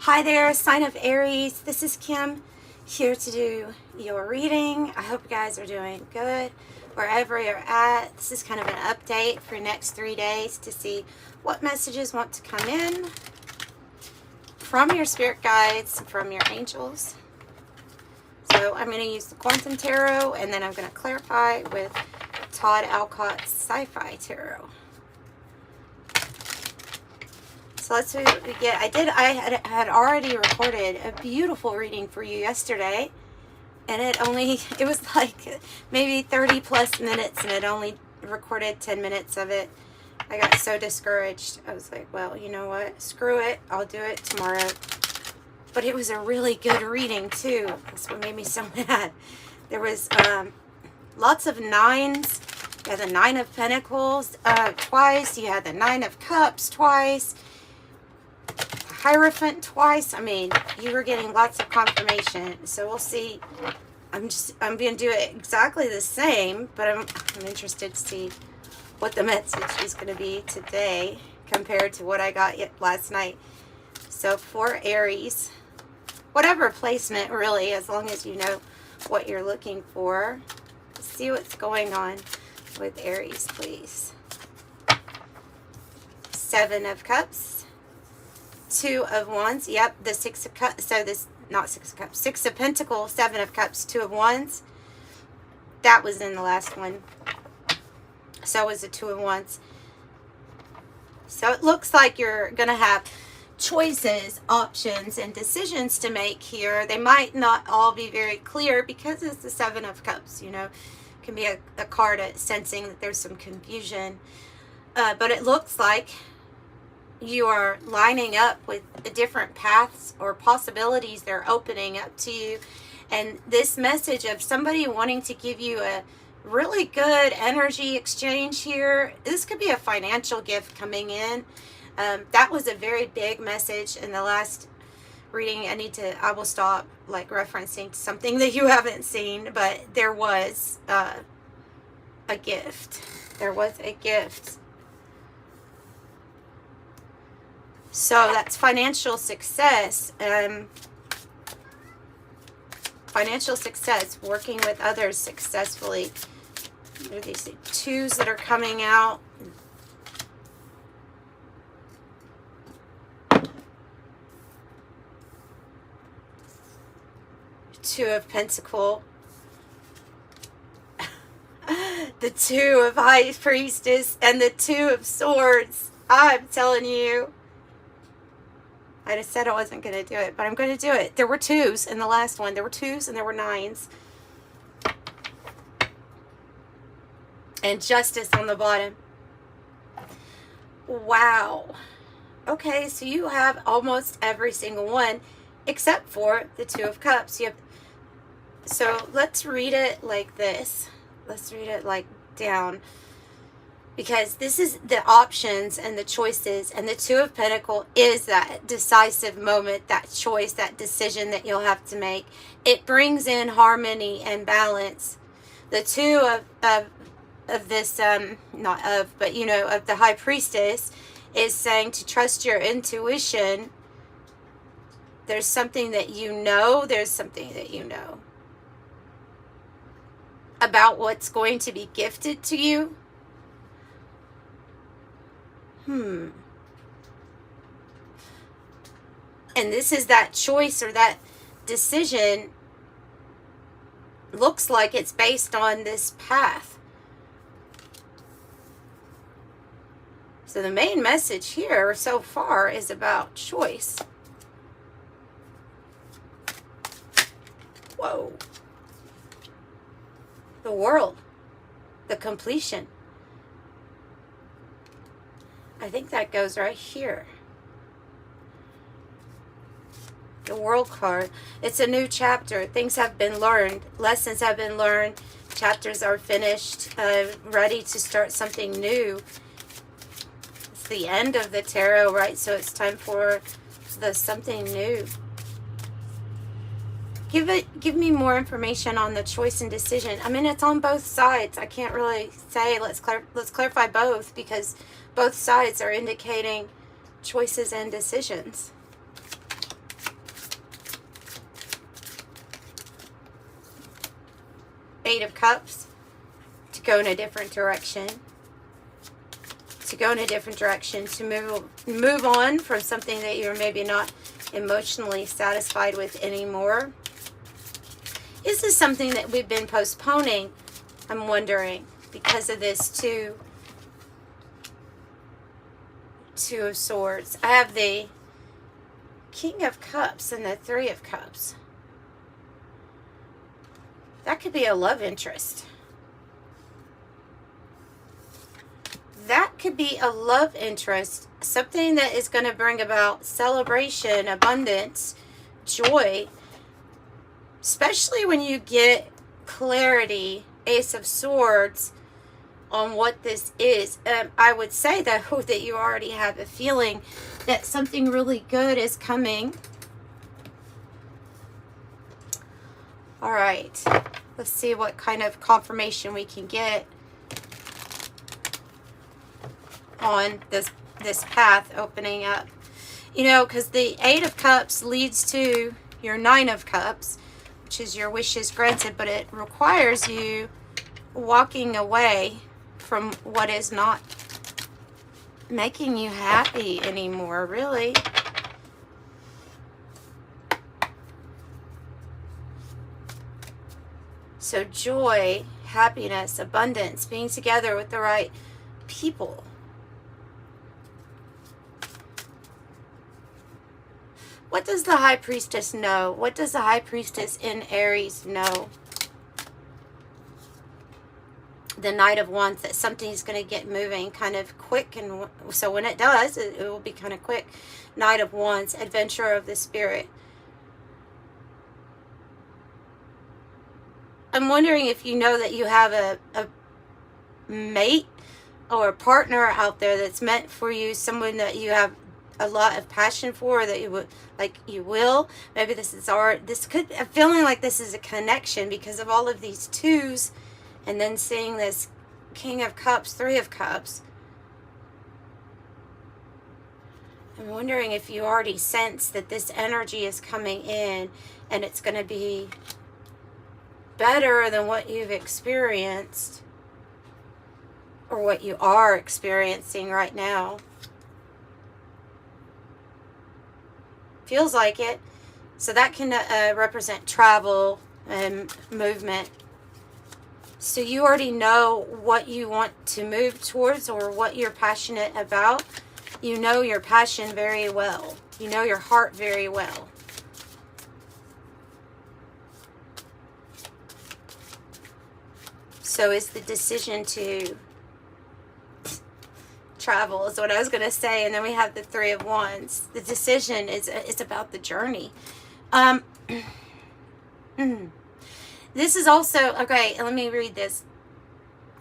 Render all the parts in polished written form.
Hi there, sign of Aries. This is Kim here to do your reading. I hope you guys are doing good wherever you're at. This is kind of an update for next 3 days to see what messages want to come in from your spirit guides, from your angels. So I'm going to use the Quantum Tarot, and then I'm going to clarify with Todd Alcott's Sci-Fi Tarot. So let's see what we get. I had already recorded a beautiful reading for you yesterday, and it was like maybe 30 plus minutes, and it only recorded 10 minutes of it. I got so discouraged. I was like, well, you know what? Screw it. I'll do it tomorrow. But it was a really good reading too. That's what made me so mad. There was lots of nines. You had the Nine of Pentacles twice. You had the Nine of Cups twice. Hierophant twice. I mean, you were getting lots of confirmation. So we'll see. I'm going to do it exactly the same, but I'm interested to see what the message is going to be today compared to what I got last night. So for Aries, whatever placement really, as long as you know what you're looking for. Let's see what's going on with Aries, please. Seven of Cups. Two of Wands. Yep, the Six of Cups. So this, not Six of Cups. Six of Pentacles, Seven of Cups, Two of Wands. That was in the last one. So was the Two of Wands. So it looks like you're going to have choices, options, and decisions to make here. They might not all be very clear because it's the Seven of Cups, you know. It can be a card at sensing that there's some confusion. But it looks like you are lining up with the different paths or possibilities they're opening up to you. And this message of somebody wanting to give you a really good energy exchange here. This could be a financial gift coming in. That was a very big message in the last reading. I will stop like referencing something that you haven't seen, but there was a gift. There was a gift. So that's financial success. Financial success, working with others successfully. There are these twos that are coming out. Two of Pentacles. The Two of High Priestess and the Two of Swords. I'm telling you. I just said I wasn't going to do it, but I'm going to do it. There were twos in the last one. There were twos and there were nines. And Justice on the bottom. Wow. Okay, so you have almost every single one except for the Two of Cups. So let's read it like this. Let's read it like down. Because this is the options and the choices, and the Two of Pentacles is that decisive moment, that choice, that decision that you'll have to make. It brings in harmony and balance. The Two of this, not of, but you know, of the High Priestess is saying to trust your intuition. There's something that you know, there's something that you know about what's going to be gifted to you. And this is that choice or that decision. Looks like it's based on this path. So the main message here so far is about choice. Whoa. The world. The completion. I think that goes right here. The World card. It's a new chapter. Things have been learned. Lessons have been learned. Chapters are finished. Ready to start something new. It's the end of the tarot, right? So it's time for something new. Give me more information on the choice and decision. I mean, it's on both sides. I can't really say let's clarify both, because both sides are indicating choices and decisions. Eight of Cups, to go in a different direction. To go in a different direction, to move on from something that you're maybe not emotionally satisfied with anymore. Is this something that we've been postponing? I'm wondering, because of this Two of Swords. I have the King of Cups and the Three of Cups. That could be a love interest. That could be a love interest. Something that is going to bring about celebration, abundance, joy. Especially when you get clarity, Ace of Swords, on what this is. I would say though that you already have a feeling that something really good is coming. All right, let's see what kind of confirmation we can get on this path opening up. You know, because the Eight of Cups leads to your Nine of Cups, which is your wishes granted, but it requires you walking away from what is not making you happy anymore, really. So joy, happiness, abundance, being together with the right people. What does the High Priestess know? What does the High Priestess in Aries know? The Knight of Wands, that something's going to get moving kind of quick. And so when it does, it will be kind of quick. Knight of Wands, adventurer of the spirit. I'm wondering if you know that you have a mate or a partner out there that's meant for you, someone that you have a lot of passion for, that you would maybe this could, I'm feeling like this is a connection because of all of these twos, and then seeing this King of Cups, Three of Cups. I'm wondering if you already sense that this energy is coming in and it's going to be better than what you've experienced or what you are experiencing right now. Feels like it. So that can represent travel and movement. So you already know what you want to move towards or what you're passionate about. You know your passion very well. You know your heart very well. So is the decision to travel is what I was going to say. And then we have the Three of Wands. The decision is about the journey. This is also, okay, let me read this.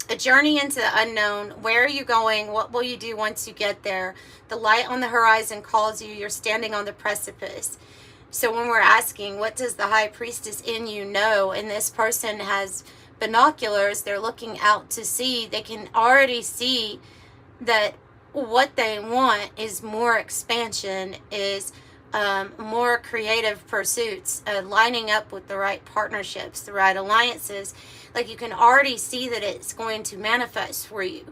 A journey into the unknown. Where are you going? What will you do once you get there? The light on the horizon calls you. You're standing on the precipice. So when we're asking, what does the High Priestess in you know? And this person has binoculars. They're looking out to see. They can already see that what they want is more expansion, is more creative pursuits, lining up with the right partnerships, the right alliances. Like you can already see that it's going to manifest for you.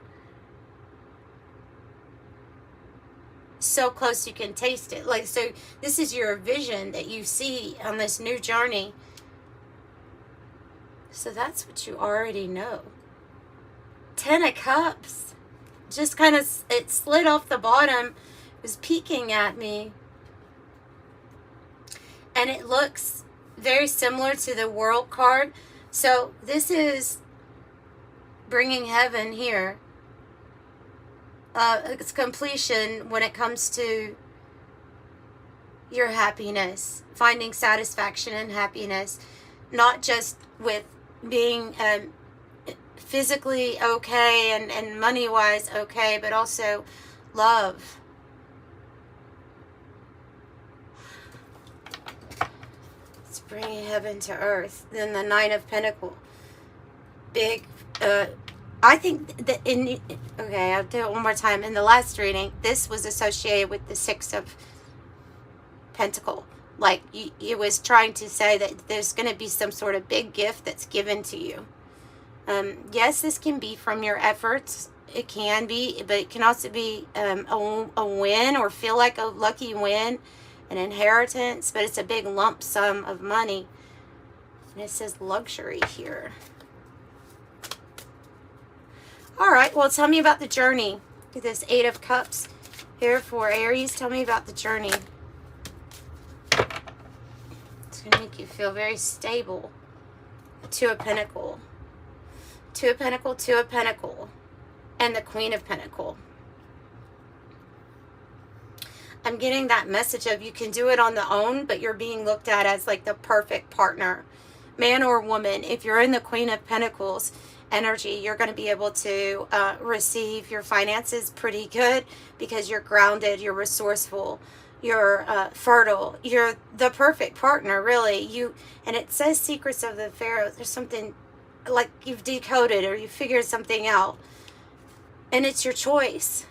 So close you can taste it. Like, so this is your vision that you see on this new journey. So that's what you already know. Ten of Cups. Just kind of, it slid off the bottom. It was peeking at me. And it looks very similar to the World card. So this is bringing heaven here. It's completion when it comes to your happiness. Finding satisfaction and happiness. Not just with being physically okay and money-wise okay, but also love. It's bringing heaven to earth. Then the Nine of Pentacles. Big, I think that okay, I'll do it one more time. In the last reading, this was associated with the Six of Pentacles. Like, it was trying to say that there's going to be some sort of big gift that's given to you. Yes, this can be from your efforts. It can be, but it can also be a win, or feel like a lucky win, an inheritance, but it's a big lump sum of money. And it says luxury here. All right, well, tell me about the journey. This 8 of Cups here for Aries. Tell me about the journey. It's going to make you feel very stable. 2 of Pentacles. 2 of Pentacles, 2 of Pentacles. And the Queen of Pentacles. I'm getting that message of you can do it on the own, but you're being looked at as like the perfect partner. Man or woman, if you're in the Queen of Pentacles energy, you're going to be able to receive your finances pretty good because you're grounded, you're resourceful, you're fertile, you're the perfect partner, really. And it says Secrets of the Pharaoh. There's something like you've decoded or you figured something out, and it's your choice.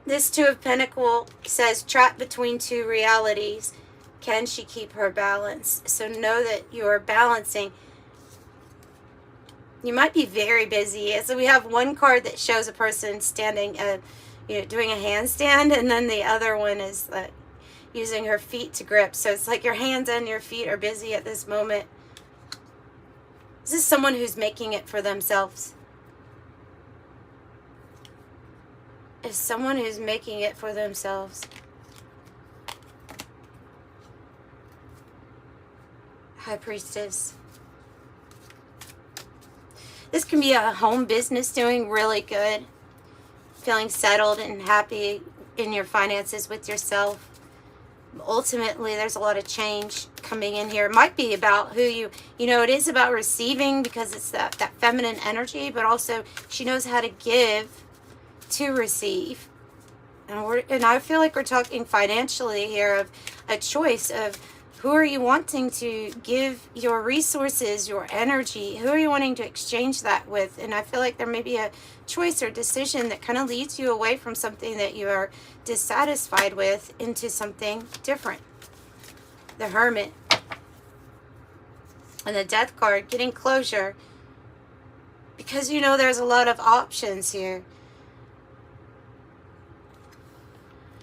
This 2 of Pentacles says trapped between 2 realities. Can she keep her balance? So know that you're balancing. You might be very busy. So we have one card that shows a person standing, doing a handstand, and then the other one is using her feet to grip. So it's like your hands and your feet are busy at this moment. This is someone who's making it for themselves. Is someone who's making it for themselves. High Priestess. This can be a home business doing really good. Feeling settled and happy in your finances with yourself. Ultimately, there's a lot of change coming in here. It might be about who it is about receiving, because it's that feminine energy, but also she knows how to give to receive. And I feel like we're talking financially here of a choice of who are you wanting to give your resources, your energy, who are you wanting to exchange that with? And I feel like there may be a choice or decision that kind of leads you away from something that you are dissatisfied with into something different. The Hermit and the Death card, getting closure, because there's a lot of options here.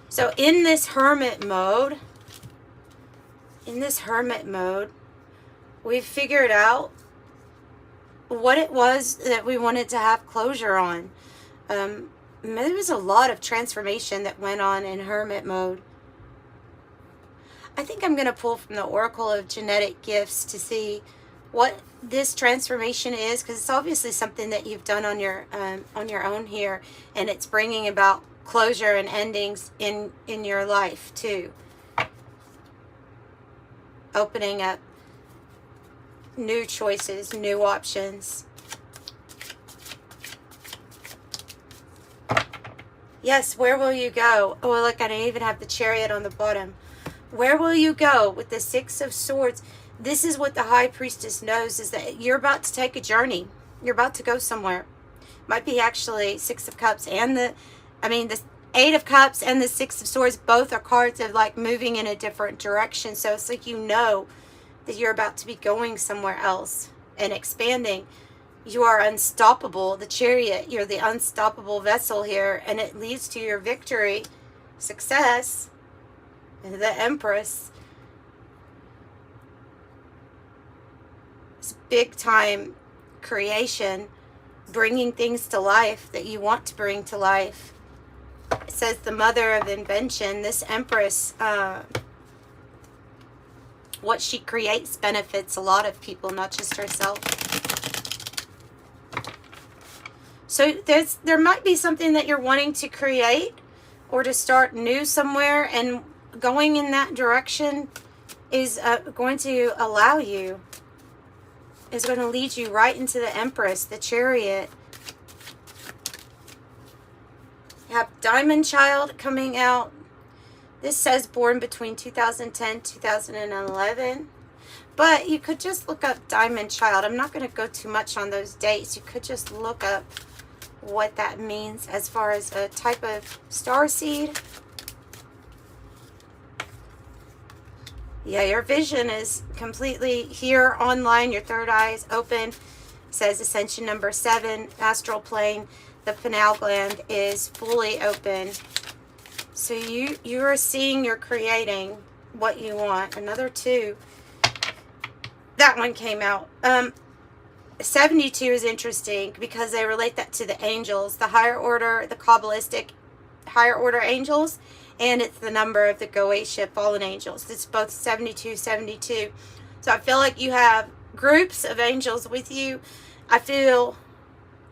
So in this hermit mode, we've figured out what it was that we wanted to have closure on. There was a lot of transformation that went on in hermit mode. I think I'm going to pull from the Oracle of Genetic Gifts to see what this transformation is, because it's obviously something that you've done on your own here, and it's bringing about closure and endings in your life too. Opening up new choices, new options. Yes, where will you go? Oh, look, I even have the Chariot on the bottom. Where will you go with the 6 of Swords? This is what the High Priestess knows, is that you're about to take a journey. You're about to go somewhere. Might be actually 6 of Cups and the 8 of Cups and the 6 of Swords, both are cards of like moving in a different direction. So it's like that you're about to be going somewhere else and expanding. You are unstoppable. The Chariot, you're the unstoppable vessel here, and it leads to your victory, success. And the Empress. It's big time creation, bringing things to life that you want to bring to life. It says the mother of invention. This Empress, what she creates benefits a lot of people, not just herself. So there might be something that you're wanting to create or to start new somewhere, and going in that direction is going to allow you, is going to lead you right into the Empress, the Chariot. You have Diamond Child coming out. This says born between 2010 2011. But you could just look up Diamond Child. I'm not going to go too much on those dates. You could just look up what that means as far as a type of starseed. Yeah, your vision is completely here online. Your third eye is open. It says Ascension number 7, astral plane. The pineal gland is fully open. So you are seeing, you're creating what you want. Another 2. That one came out. 72 is interesting because they relate that to the angels, the higher order, the Kabbalistic higher order angels, and it's the number of the Goetia fallen angels. It's both 72, 72. So I feel like you have groups of angels with you. I feel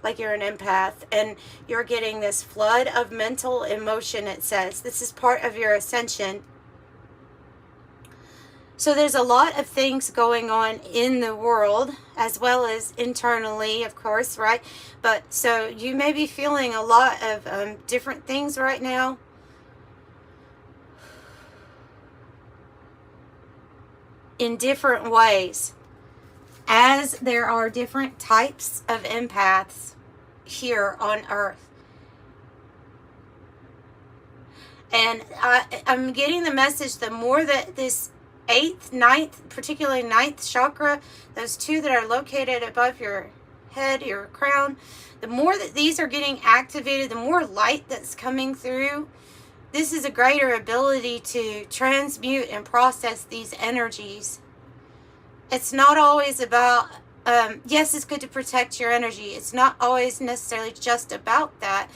like you're an empath and you're getting this flood of mental emotion. It says this is part of your ascension. So there's a lot of things going on in the world as well as internally, of course, right? But so you may be feeling a lot of different things right now. In different ways, as there are different types of empaths here on Earth. And I'm getting the message, the more that this 8th, 9th, particularly 9th chakra, those 2 that are located above your head, your crown, the more that these are getting activated, the more light that's coming through. This is a greater ability to transmute and process these energies. It's not always about, yes, it's good to protect your energy. It's not always necessarily just about that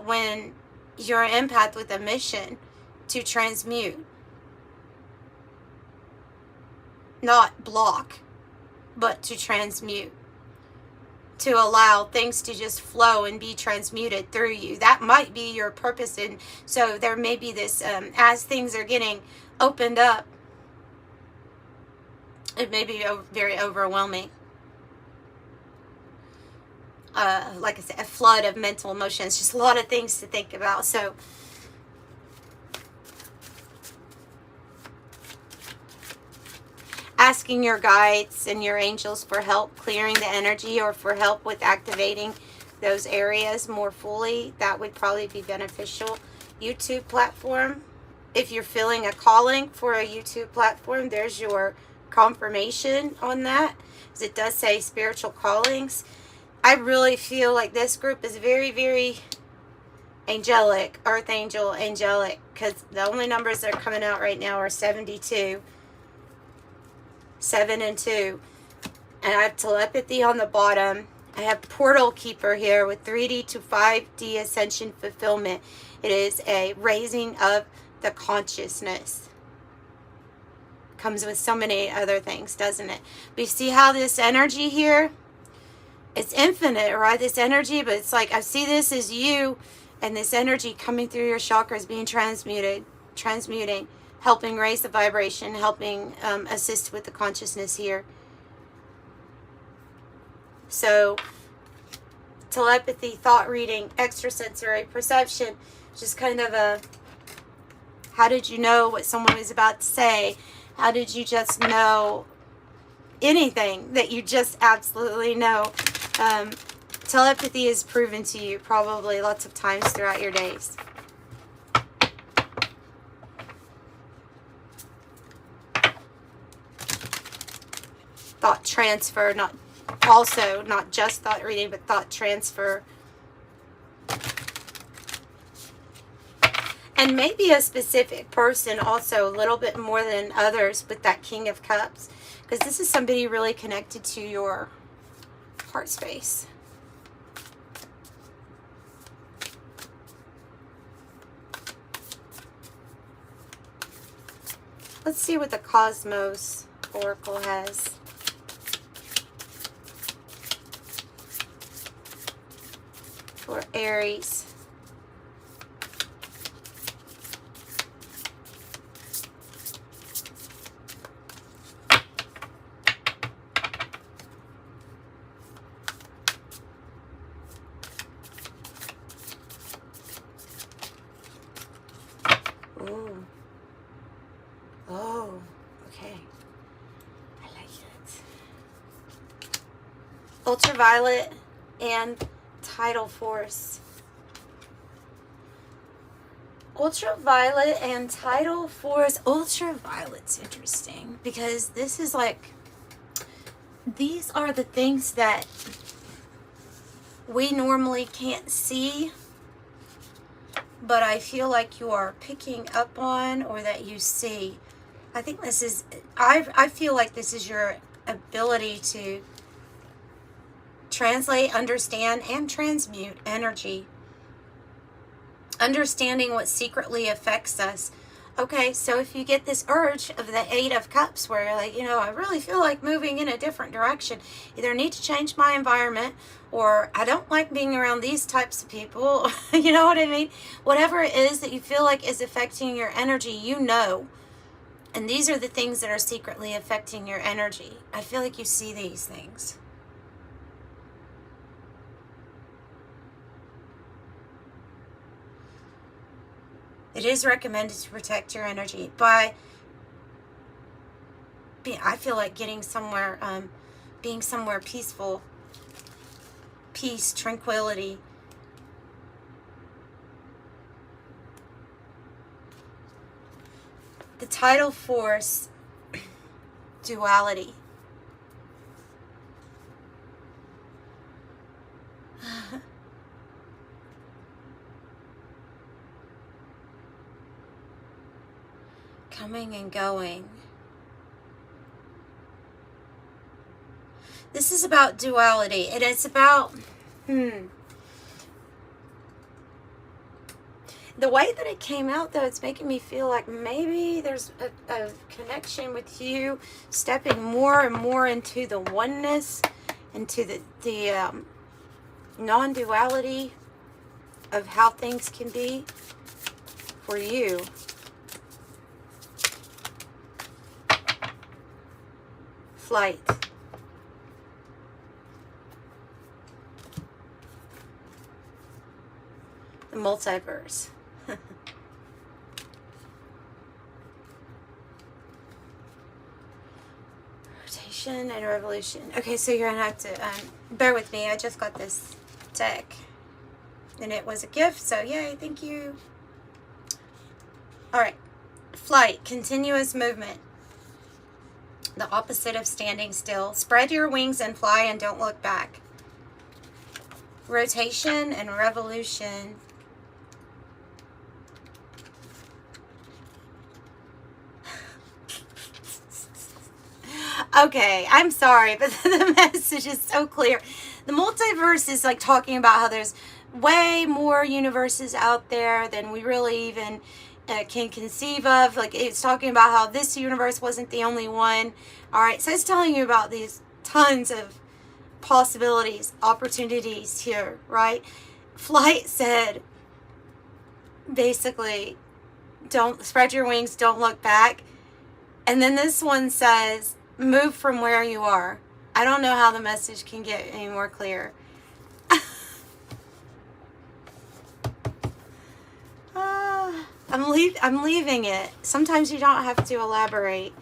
when you're an empath with a mission to transmute. Not block, but to transmute. To allow things to just flow and be transmuted through you. That might be your purpose. And so there may be this, as things are getting opened up, it may be very overwhelming. Like I said, a flood of mental emotions, just a lot of things to think about. So asking your guides and your angels for help clearing the energy or for help with activating those areas more fully, that would probably be beneficial. YouTube platform, if you're feeling a calling for a YouTube platform, there's your confirmation on that, because it does say spiritual callings. I really feel like this group is very, very angelic, earth angel, angelic, because the only numbers that are coming out right now are 72, 7 and 2, and I have telepathy on the bottom. I have portal keeper here with 3D to 5D ascension fulfillment. It is a raising of the consciousness. Comes with so many other things, doesn't it? But you see how this energy here, it's infinite, right? This energy, but it's like I see this as you and this energy coming through your chakras being transmuting, helping raise the vibration, helping assist with the consciousness here. So telepathy, thought reading, extrasensory perception, just kind of a, how did you know what someone was about to say? How did you just know anything that you just absolutely know? Telepathy is proven to you probably lots of times throughout your days. Thought transfer, not just thought reading, but thought transfer. And maybe a specific person also a little bit more than others with that King of Cups, because this is somebody really connected to your heart space. Let's see what the Cosmos Oracle has. For Aries. Ooh. Oh, okay. I like it. Ultraviolet and tidal force. Ultraviolet and tidal force. Ultraviolet's interesting because this is like, these are the things that we normally can't see, but I feel like you are picking up on, or that you see. I think this is, I feel like this is your ability to translate, understand, and transmute energy. Understanding what secretly affects us. Okay, so if you get this urge of the Eight of Cups where you're like, you know, I really feel like moving in a different direction. Either need to change my environment, or I don't like being around these types of people. You know what I mean? Whatever it is that you feel like is affecting your energy, you know. And these are the things that are secretly affecting your energy. I feel like you see these things. It is recommended to protect your energy by, I feel like getting somewhere, being somewhere peaceful, peace, tranquility. The tidal force, duality. Coming and going. This is about duality. And it's about, the way that it came out, though, it's making me feel like maybe there's a connection with you stepping more and more into the oneness, into the non-duality of how things can be for you. Flight. The multiverse. Rotation and revolution. Okay, so you're gonna have to bear with me. I just got this deck and it was a gift, so yay, thank you. All right, flight, continuous movement. The opposite of standing still. Spread your wings and fly and don't look back. Rotation and revolution. Okay, I'm sorry, but the message is so clear. The multiverse is like talking about how there's way more universes out there than we really even can conceive of. Like, it's talking about how this universe wasn't the only one. All right, so it's telling you about these tons of possibilities, opportunities here, right? Flight said, basically, don't spread your wings, don't look back. And then this one says, move from where you are. I don't know how the message can get any more clear. I'm leaving it. Sometimes you don't have to elaborate.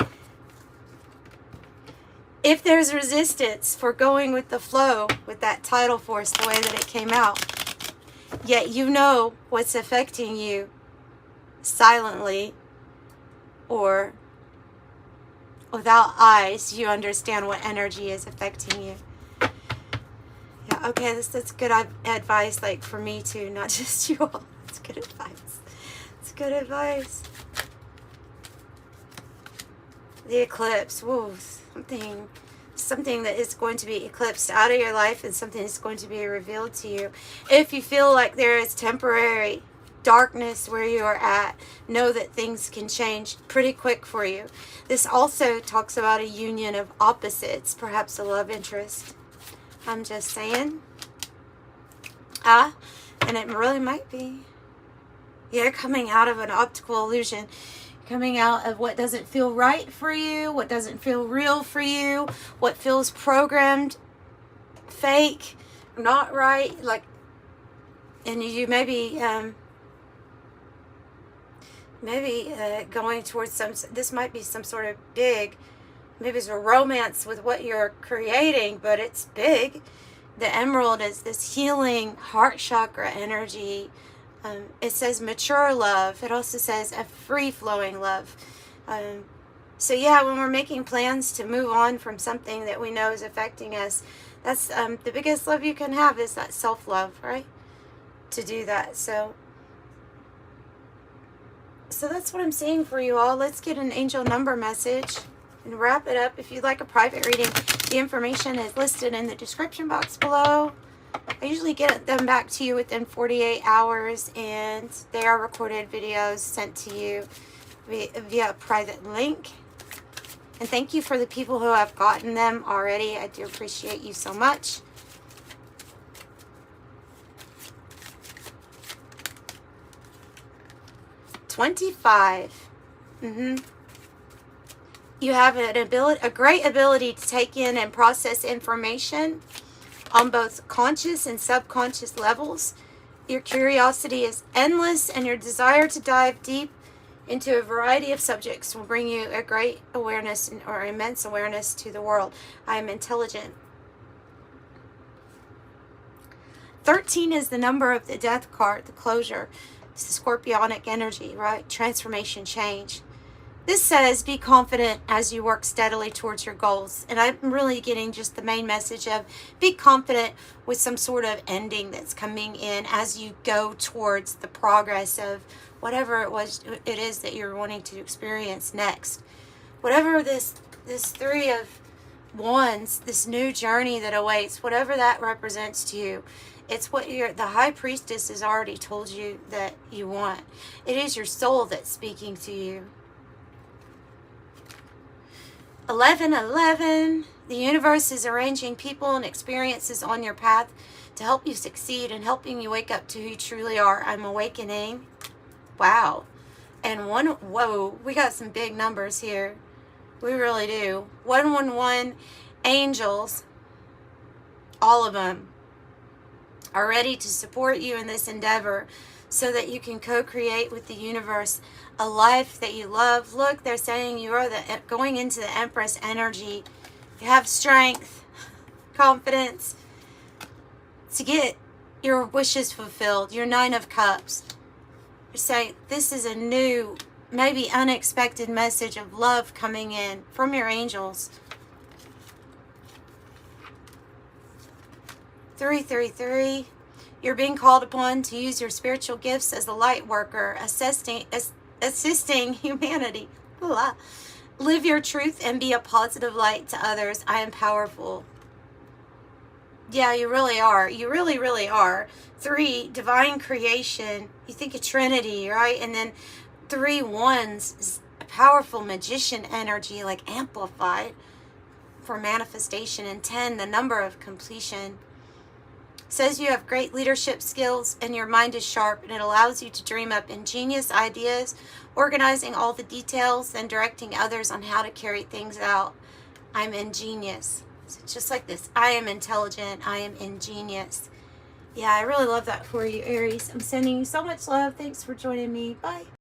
If there's resistance for going with the flow, with that tidal force, the way that it came out, yet you know what's affecting you silently, or without eyes, you understand what energy is affecting you. Yeah, okay, that's good advice, like for me too, not just you all. It's good advice. It's good advice. The eclipse, whoa, something that is going to be eclipsed out of your life, and something that's going to be revealed to you. If you feel like there is temporary darkness where you are at, know that things can change pretty quick for you. This also talks about a union of opposites, perhaps a love interest. I'm just saying. And it really might be. You're coming out of an optical illusion. Coming out of what doesn't feel right for you, what doesn't feel real for you, what feels programmed, fake, not right. Like, and you maybe going towards this might be some sort of big, maybe it's a romance with what you're creating, but it's big. The emerald is this healing heart chakra energy, It says mature love. It also says a free-flowing love. So yeah, when we're making plans to move on from something that we know is affecting us, that's the biggest love you can have is that self-love, right? To do that. So that's what I'm saying for you all. Let's get an angel number message and wrap it up. If you'd like a private reading, the information is listed in the description box below. I usually get them back to you within 48 hours, and they are recorded videos sent to you via a private link. And thank you for the people who have gotten them already. I do appreciate you so much. $25. You have a great ability to take in and process information on both conscious and subconscious levels. Your curiosity is endless, and your desire to dive deep into a variety of subjects will bring you a great awareness or immense awareness to the world. I am intelligent. 13 is the number of the death card, the closure. It's the scorpionic energy, right? Transformation, change. This says, be confident as you work steadily towards your goals. And I'm really getting just the main message of be confident with some sort of ending that's coming in as you go towards the progress of whatever it is that you're wanting to experience next. Whatever this Three of Wands, this new journey that awaits, whatever that represents to you, it's what the High Priestess has already told you that you want. It is your soul that's speaking to you. 1111, the universe is arranging people and experiences on your path to help you succeed and helping you wake up to who you truly are. I'm awakening. Wow. And whoa, we got some big numbers here. We really do. 111 angels, all of them, are ready to support you in this endeavor so that you can co-create with the universe a life that you love. Look, they're saying you are going into the Empress energy. You have strength, confidence to get your wishes fulfilled. Your 9 of Cups. You're saying this is a new, maybe unexpected message of love coming in from your angels. 333. You're being called upon to use your spiritual gifts as a light worker, assisting humanity. Blah. Live your truth and be a positive light to others. I am powerful. Yeah, you really are. You really, really are. 3, divine creation. You think of Trinity, right? And then 3 wands is a powerful magician energy, like amplified for manifestation. And 10, the number of completion. Says you have great leadership skills and your mind is sharp, and it allows you to dream up ingenious ideas, organizing all the details and directing others on how to carry things out. I'm ingenious. So just like this, I am intelligent, I am ingenious. Yeah, I really love that for you, Aries. I'm sending you so much love. Thanks for joining me. Bye.